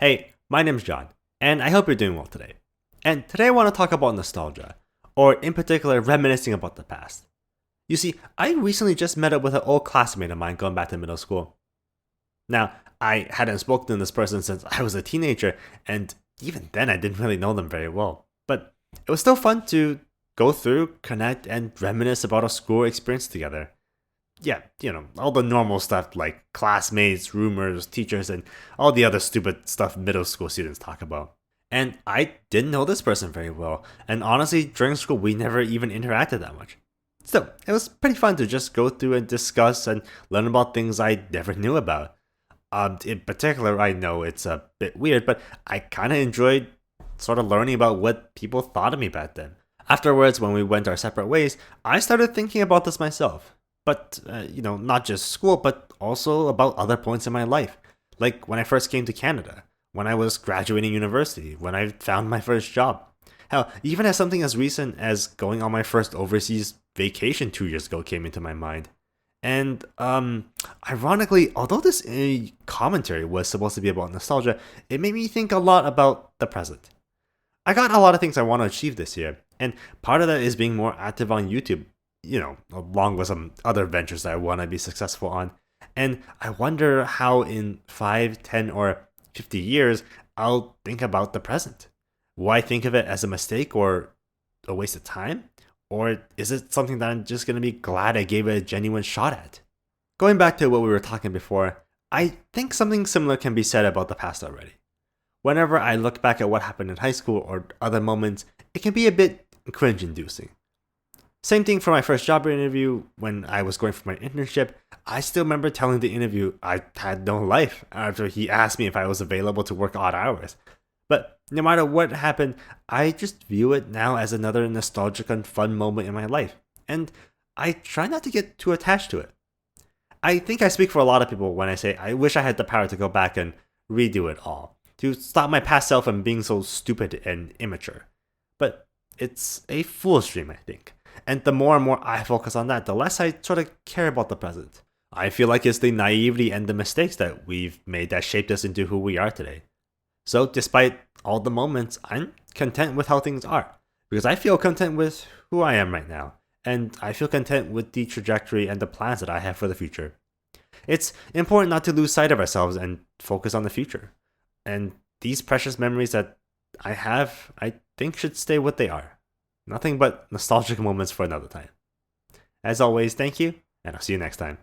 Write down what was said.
Hey, my name's John, and I hope you're doing well today. And today I want to talk about nostalgia, or in particular, reminiscing about the past. You see, I recently just met up with an old classmate of mine going back to middle school. Now, I hadn't spoken to this person since I was a teenager, and even then I didn't really know them very well. But it was still fun to go through, connect, and reminisce about our school experience together. Yeah, all the normal stuff like classmates, rumors, teachers, and all the other stupid stuff middle school students talk about. And I didn't know this person very well, and honestly, during school, we never even interacted that much. Still, it was pretty fun to just go through and discuss and learn about things I never knew about. In particular, I know it's a bit weird, but I kind of enjoyed sort of learning about what people thought of me back then. Afterwards, when we went our separate ways, I started thinking about this myself. But, not just school, but also about other points in my life. Like when I first came to Canada, when I was graduating university, when I found my first job. Hell, even as something as recent as going on my first overseas vacation 2 years ago came into my mind. And, ironically, although this commentary was supposed to be about nostalgia, it made me think a lot about the present. I got a lot of things I want to achieve this year, and part of that is being more active on YouTube, along with some other ventures that I want to be successful on. And I wonder how in 5, 10, or 50 years I'll think about the present. Will I think of it as a mistake or a waste of time? Or is it something that I'm just going to be glad I gave it a genuine shot at? Going back to what we were talking before, I think something similar can be said about the past already. Whenever I look back at what happened in high school or other moments, it can be a bit cringe inducing. Same thing for my first job interview when I was going for my internship. I still remember telling the interview I had no life after he asked me if I was available to work odd hours. But no matter what happened, I just view it now as another nostalgic and fun moment in my life. And I try not to get too attached to it. I think I speak for a lot of people when I say I wish I had the power to go back and redo it all, to stop my past self from being so stupid and immature. But it's a fool's dream, I think. And the more and more I focus on that, the less I sort of care about the present. I feel like it's the naivety and the mistakes that we've made that shaped us into who we are today. So, despite all the moments, I'm content with how things are. Because I feel content with who I am right now. And I feel content with the trajectory and the plans that I have for the future. It's important not to lose sight of ourselves and focus on the future. And these precious memories that I have, I think should stay what they are. Nothing but nostalgic moments for another time. As always, thank you, and I'll see you next time.